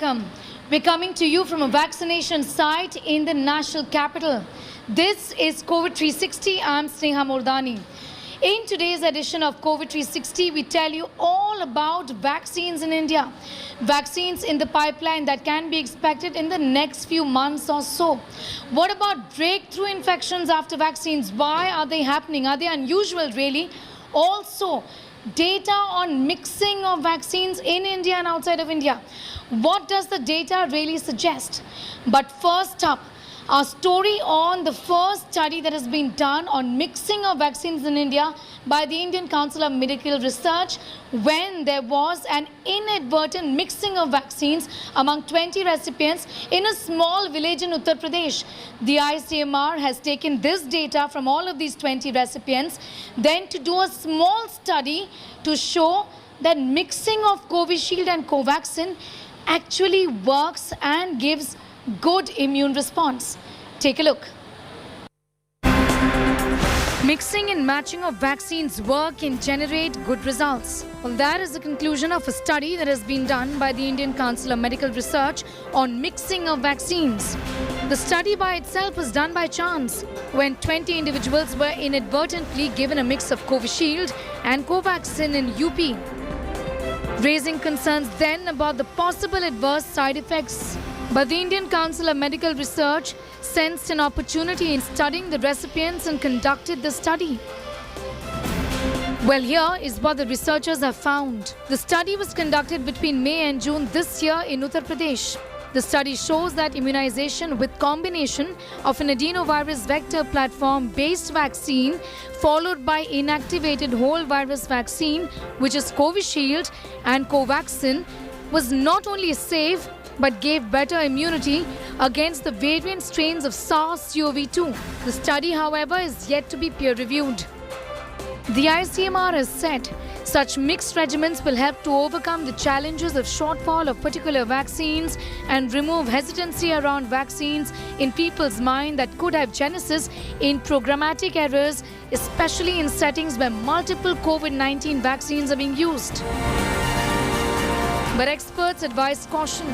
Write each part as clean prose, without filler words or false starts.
welcome. We're coming to you from a vaccination site in the national capital. This is COVID 360. I'm Sneha Mordani. In today's edition of COVID 360, we tell you all about vaccines in India. Vaccines in the pipeline that can be expected in the next few months or so. What about breakthrough infections after vaccines? Why are they happening? Are they unusual, really? Also, data on mixing of vaccines in India and outside of India. What does the data really suggest? But first up, our story on the first study that has been done on mixing of vaccines in India by the Indian Council of Medical Research, when there was an inadvertent mixing of vaccines among 20 recipients in a small village in Uttar Pradesh. The ICMR has taken this data from all of these 20 recipients, then to do a small study to show that mixing of Covishield and Covaxin actually works and gives good immune response. Take a look. Mixing and matching of vaccines work and generate good results. Well, that is the conclusion of a study that has been done by the Indian Council of Medical Research on mixing of vaccines. The study by itself was done by chance when 20 individuals were inadvertently given a mix of Covishield and Covaxin in UP, raising concerns then about the possible adverse side effects. But the Indian Council of Medical Research sensed an opportunity in studying the recipients and conducted the study. Well, here is what the researchers have found. The study was conducted between May and June this year in Uttar Pradesh. The study shows that immunization with combination of an adenovirus vector platform-based vaccine followed by inactivated whole virus vaccine, which is Covishield and Covaxin, was not only safe but gave better immunity against the variant strains of SARS-CoV-2. The study, however, is yet to be peer-reviewed. The ICMR has said such mixed regimens will help to overcome the challenges of shortfall of particular vaccines and remove hesitancy around vaccines in people's mind that could have genesis in programmatic errors, especially in settings where multiple COVID-19 vaccines are being used. But experts advise caution.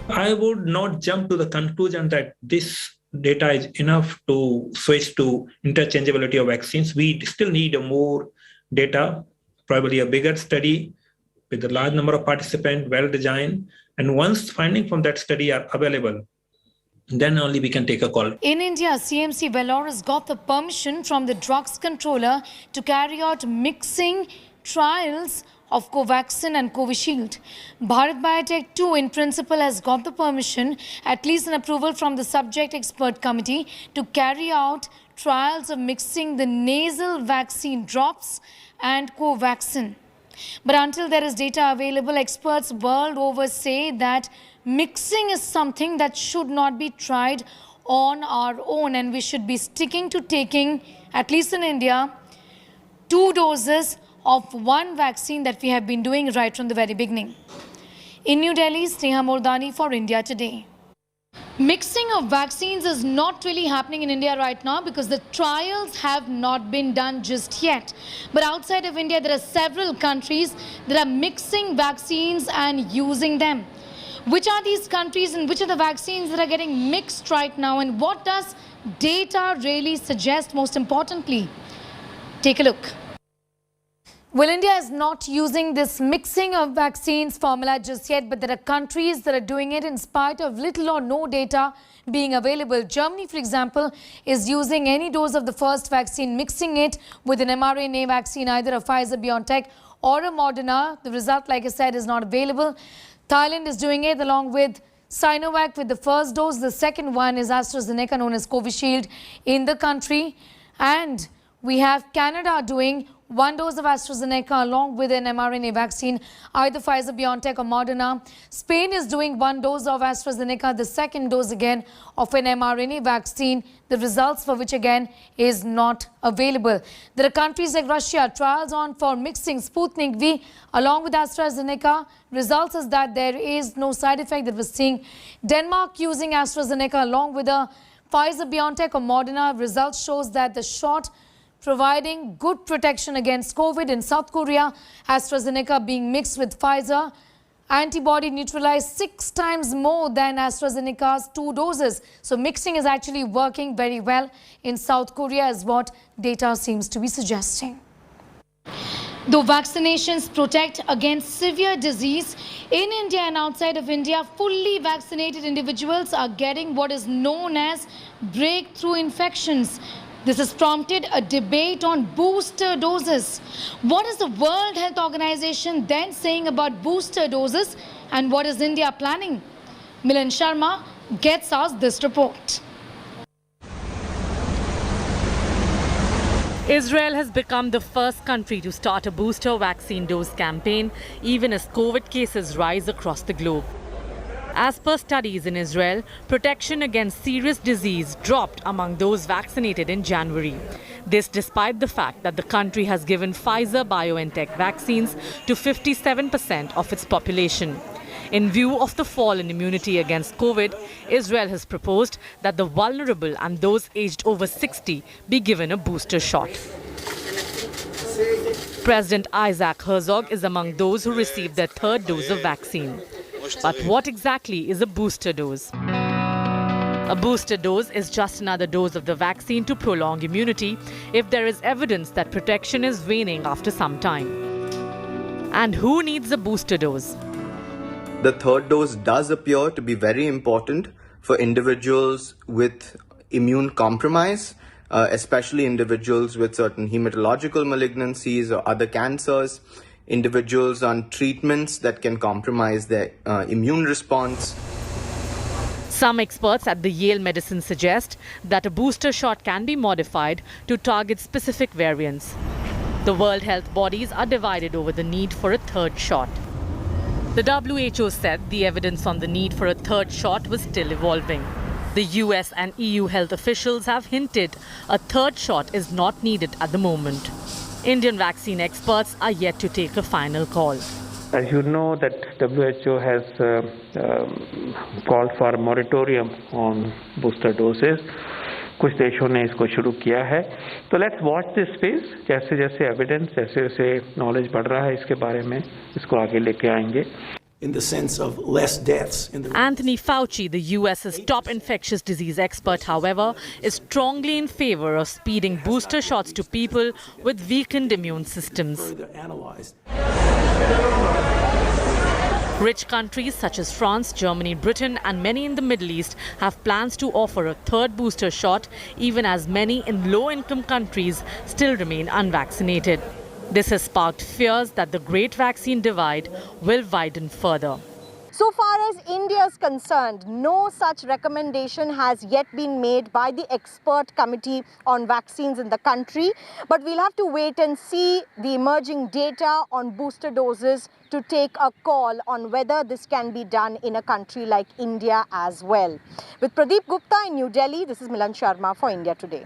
I would not jump to the conclusion that this data is enough to switch to interchangeability of vaccines. We still need more data, probably a bigger study with a large number of participants, well-designed. And once findings from that study are available, then only we can take a call. In India, CMC Vellore has got the permission from the drugs controller to carry out mixing trials of Covaxin and Covishield. Bharat Biotech too, in principle, has got the permission, at least an approval from the subject expert committee, to carry out trials of mixing the nasal vaccine drops and Covaxin. But until there is data available, experts world over say that mixing is something that should not be tried on our own, and we should be sticking to taking, at least in India, 2 doses of one vaccine that we have been doing right from the very beginning. In New Delhi, Sneha Mordani for India Today. Mixing of vaccines is not really happening in India right now because the trials have not been done just yet. But outside of India, there are several countries that are mixing vaccines and using them. Which are these countries and which are the vaccines that are getting mixed right now, and what does data really suggest most importantly? Take a look. Well, India is not using this mixing of vaccines formula just yet, but there are countries that are doing it in spite of little or no data being available. Germany, for example, is using any dose of the first vaccine, mixing it with an mRNA vaccine, either a Pfizer-BioNTech or a Moderna. The result, like I said, is not available. Thailand is doing it along with Sinovac with the first dose. The second one is AstraZeneca, known as Covishield, in the country. And we have Canada doing 1 dose of AstraZeneca along with an mRNA vaccine, either Pfizer-BioNTech or Moderna. Spain is doing 1 dose of AstraZeneca, the second dose again of an mRNA vaccine, the results for which again is not available. There are countries like Russia, trials on for mixing Sputnik V along with AstraZeneca. Results is that there is no side effect that we're seeing. Denmark using AstraZeneca along with a Pfizer-BioNTech or Moderna. Results shows that the shot providing good protection against COVID. In South Korea, AstraZeneca being mixed with Pfizer antibody neutralized 6 times more than AstraZeneca's 2 doses. So mixing is actually working very well in South Korea, is what data seems to be suggesting. Though vaccinations protect against severe disease, in India and outside of India, fully vaccinated individuals are getting what is known as breakthrough infections. This has prompted a debate on booster doses. What is the World Health Organization then saying about booster doses, and what is India planning? Milan Sharma gets us this report. Israel has become the first country to start a booster vaccine dose campaign, even as COVID cases rise across the globe. As per studies in Israel, protection against serious disease dropped among those vaccinated in January. This despite the fact that the country has given Pfizer-BioNTech vaccines to 57% of its population. In view of the fall in immunity against COVID, Israel has proposed that the vulnerable and those aged over 60 be given a booster shot. President Isaac Herzog is among those who received their third dose of vaccine. But what exactly is a booster dose? A booster dose is just another dose of the vaccine to prolong immunity if there is evidence that protection is waning after some time. And who needs a booster dose? The third dose does appear to be very important for individuals with immune compromise, especially individuals with certain hematological malignancies or other cancers, individuals on treatments that can compromise their immune response. Some experts at the Yale Medicine suggest that a booster shot can be modified to target specific variants. The World Health bodies are divided over the need for a third shot. The WHO said the evidence on the need for a third shot was still evolving. The US and EU health officials have hinted a third shot is not needed at the moment. Indian vaccine experts are yet to take a final call. As you know, that WHO has called for a moratorium on booster doses. कुछ देशों ने इसको शुरू किया है. तो let's watch this space. जैसे जैसे evidence, जैसे जैसे knowledge बढ़ रहा है इसके बारे में, इसको आगे लेके आएंगे. In the sense of less deaths. Anthony Fauci, the US's top infectious disease expert, however, is strongly in favor of speeding booster shots to people with weakened immune systems. Rich countries such as France, Germany, Britain and many in the Middle East have plans to offer a third booster shot, even as many in low-income countries still remain unvaccinated. This has sparked fears that the great vaccine divide will widen further. So far as India is concerned, no such recommendation has yet been made by the expert committee on vaccines in the country. But we'll have to wait and see the emerging data on booster doses to take a call on whether this can be done in a country like India as well. With Pradeep Gupta in New Delhi, this is Milan Sharma for India Today.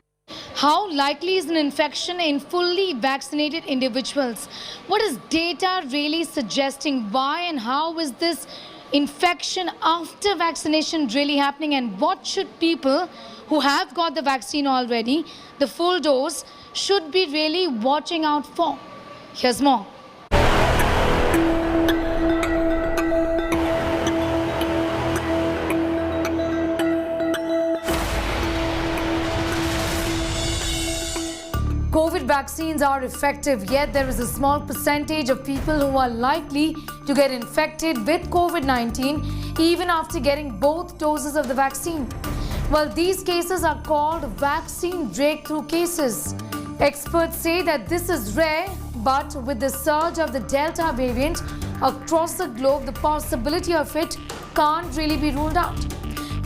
How likely is an infection in fully vaccinated individuals? What is data really suggesting? Why and how is this infection after vaccination really happening? And what should people who have got the vaccine already, the full dose, should be really watching out for? Here's more. COVID vaccines are effective, yet there is a small percentage of people who are likely to get infected with COVID-19 even after getting both doses of the vaccine. Well, these cases are called vaccine breakthrough cases. Experts say that this is rare, but with the surge of the Delta variant across the globe, the possibility of it can't really be ruled out.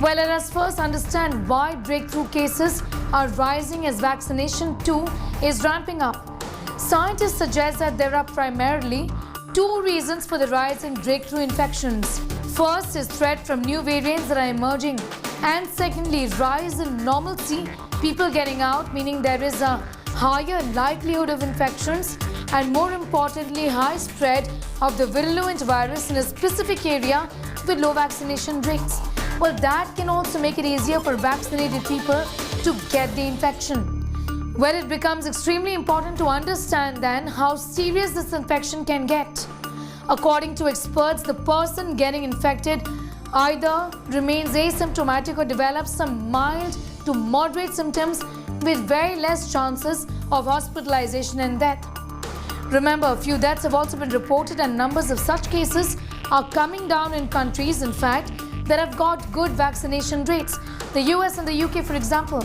Well, let us first understand why breakthrough cases are rising as vaccination too is ramping up. Scientists suggest that there are primarily two reasons for the rise in breakthrough infections. First is threat from new variants that are emerging, and secondly, rise in normalcy, people getting out, meaning there is a higher likelihood of infections, and more importantly, high spread of the virulent virus in a specific area with low vaccination rates. Well, that can also make it easier for vaccinated people to get the infection. Well, it becomes extremely important to understand then how serious this infection can get. According to experts, the person getting infected either remains asymptomatic or develops some mild to moderate symptoms with very less chances of hospitalization and death. Remember, a few deaths have also been reported and numbers of such cases are coming down in countries, in fact, that have got good vaccination rates. The US and the UK, for example.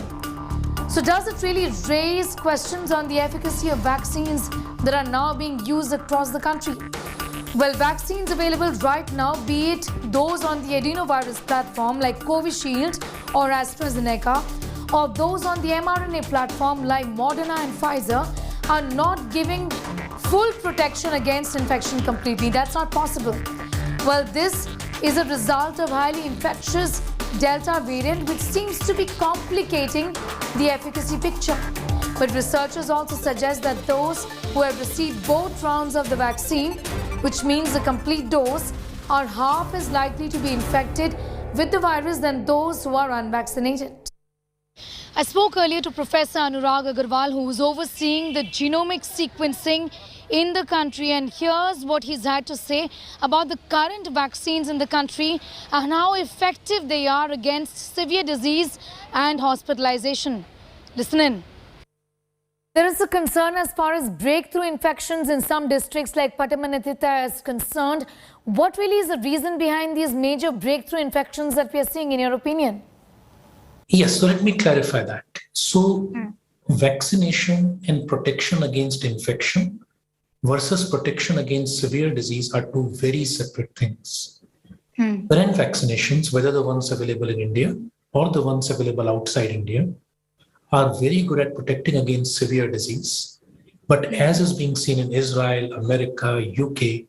So does it really raise questions on the efficacy of vaccines that are now being used across the country? Well, vaccines available right now, be it those on the adenovirus platform like Covishield or AstraZeneca, or those on the mRNA platform like Moderna and Pfizer, are not giving full protection against infection completely. That's not possible. Well, this is a result of highly infectious Delta variant, which seems to be complicating the efficacy picture. But researchers also suggest that those who have received both rounds of the vaccine, which means the complete dose, are half as likely to be infected with the virus than those who are unvaccinated. I spoke earlier to Professor Anurag Agarwal, who is overseeing the genomic sequencing in the country, and here's what he's had to say about the current vaccines in the country and how effective they are against severe disease and hospitalization. Listen in. There is a concern as far as breakthrough infections in some districts like Patanamathitta is concerned. What really is the reason behind these major breakthrough infections that we are seeing, in your opinion? Yes, so let me clarify that. So vaccination and protection against infection versus protection against severe disease are two very separate things. Current vaccinations, whether the ones available in India or the ones available outside India, are very good at protecting against severe disease. But as is being seen in Israel, America, UK,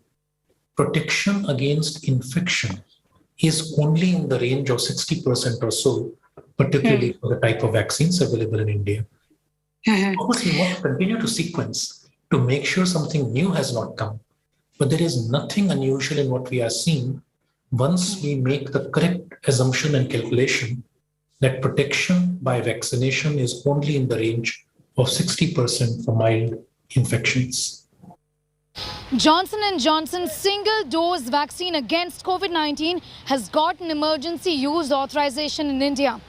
protection against infection is only in the range of 60% or so, particularly for the type of vaccines available in India. Of course, we want to continue to sequence to make sure something new has not come. But there is nothing unusual in what we are seeing once we make the correct assumption and calculation that protection by vaccination is only in the range of 60% for mild infections. Johnson & Johnson's single-dose vaccine against COVID-19 has gotten emergency use authorization in India.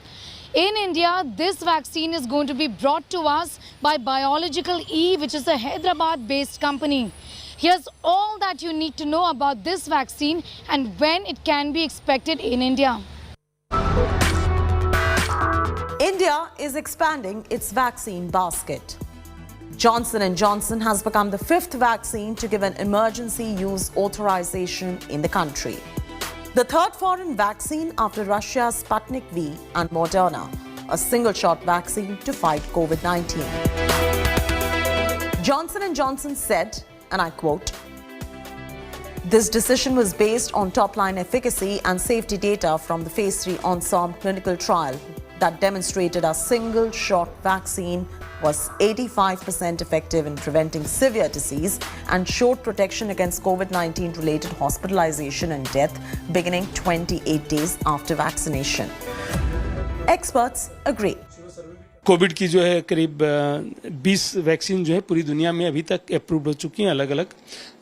In India, this vaccine is going to be brought to us by Biological E, which is a Hyderabad-based company. Here's all that you need to know about this vaccine and when it can be expected in India. India is expanding its vaccine basket. Johnson & Johnson has become the fifth vaccine to give an emergency use authorization in the country. The third foreign vaccine after Russia's Sputnik V and Moderna, a single-shot vaccine to fight COVID-19. Johnson & Johnson said, and I quote, "This decision was based on top-line efficacy and safety data from the Phase 3 Ensemble clinical trial that demonstrated a single-shot vaccine was 85% effective in preventing severe disease and showed protection against COVID-19 related hospitalization and death beginning 28 days after vaccination." Experts agree. Covid की जो है करीब 20 vaccine जो है पूरी दुनिया में अभी तक अप्रूव्ड हो चुकी हैं अलग अलग।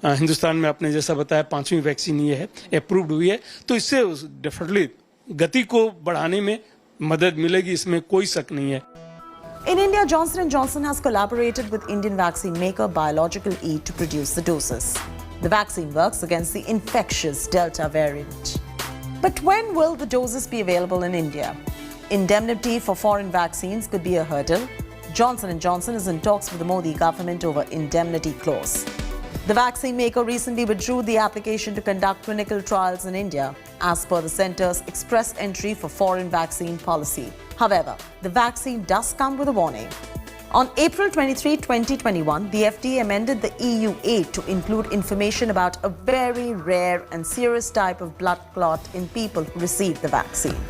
हिंदुस्तान में आपने जैसा बताया 5वीं वैक्सीन ये है अप्रूव्ड हुई है, तो इससे डेफिनेटली गति को बढ़ाने में मदद मिलेगी, इसमें कोई शक नहीं है। In India, Johnson & Johnson has collaborated with Indian vaccine maker Biological E to produce the doses. The vaccine works against the infectious Delta variant. But when will the doses be available in India? Indemnity for foreign vaccines could be a hurdle. Johnson & Johnson is in talks with the Modi government over indemnity clause. The vaccine maker recently withdrew the application to conduct clinical trials in India, as per the centre's express entry for foreign vaccine policy. However, the vaccine does come with a warning. On April 23, 2021, the FDA amended the EU8 to include information about a very rare and serious type of blood clot in people who received the vaccine.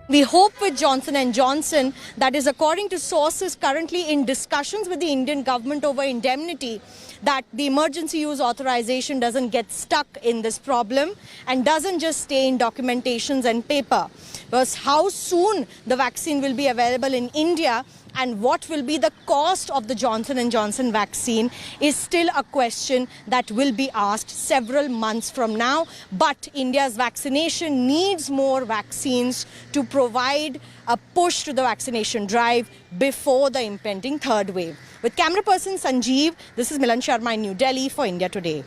We hope with Johnson & Johnson, that is according to sources currently in discussions with the Indian government over indemnity, that the emergency use authorization doesn't get stuck in this problem and doesn't just stay in documentations and paper. Because how soon the vaccine will be available in India and what will be the cost of the Johnson & Johnson vaccine is still a question that will be asked several months from now. But India's vaccination needs more vaccines to provide a push to the vaccination drive before the impending third wave. With camera person Sanjeev, this is Milan Sharma in New Delhi for India Today.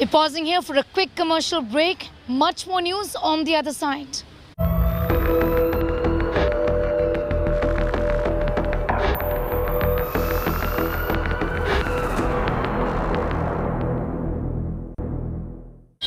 We're pausing here for a quick commercial break. Much more news on the other side.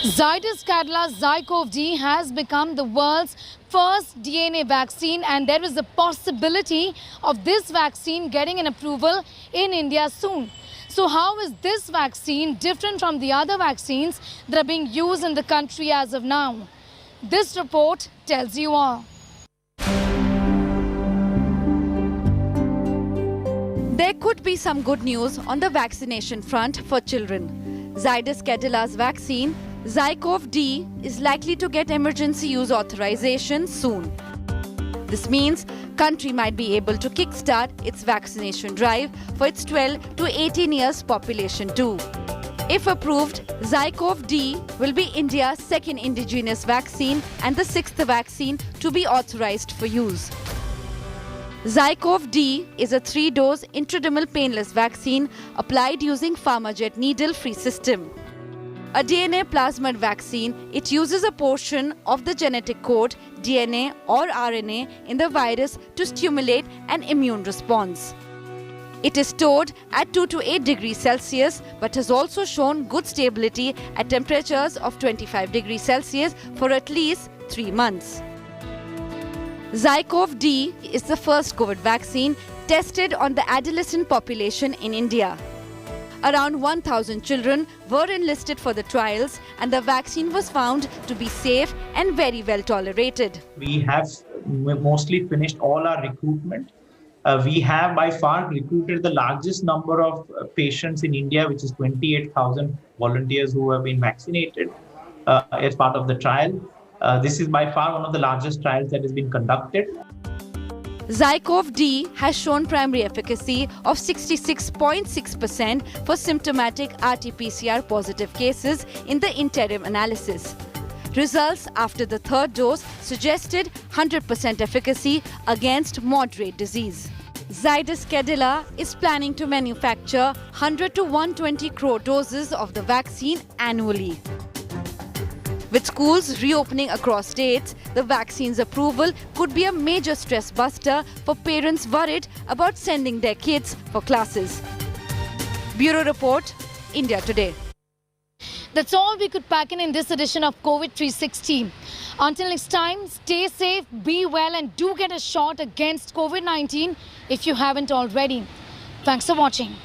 Zydus Cadila Zycov-D has become the world's first DNA vaccine, and there is a possibility of this vaccine getting an approval in India soon. So how is this vaccine different from the other vaccines that are being used in the country as of now? This report tells you all. There could be some good news on the vaccination front for children. Zydus Cadila's vaccine, Zycov-D, is likely to get emergency use authorization soon. This means country might be able to kickstart its vaccination drive for its 12 to 18 years population too. If approved, Zycov-D will be India's second indigenous vaccine and the sixth vaccine to be authorized for use. Zycov-D is a 3-dose intradermal painless vaccine applied using PharmaJet needle-free system. A DNA plasmid vaccine, it uses a portion of the genetic code, DNA or RNA, in the virus to stimulate an immune response. It is stored at 2 to 8 degrees Celsius but has also shown good stability at temperatures of 25 degrees Celsius for at least 3 months. Zycov-D is the first COVID vaccine tested on the adolescent population in India. Around 1,000 children were enlisted for the trials, and the vaccine was found to be safe and very well tolerated. We have mostly finished all our recruitment. We have by far recruited the largest number of patients in India, which is 28,000 volunteers who have been vaccinated as part of the trial. This is by far one of the largest trials that has been conducted. Zycov-D has shown primary efficacy of 66.6% for symptomatic RT-PCR positive cases in the interim analysis. Results after the third dose suggested 100% efficacy against moderate disease. Zydus Cadila is planning to manufacture 100 to 120 crore doses of the vaccine annually. With schools reopening across states, the vaccine's approval could be a major stress buster for parents worried about sending their kids for classes. Bureau Report, India Today. That's all we could pack in this edition of COVID 360. Until next time, stay safe, be well, and do get a shot against COVID-19 if you haven't already. Thanks for watching.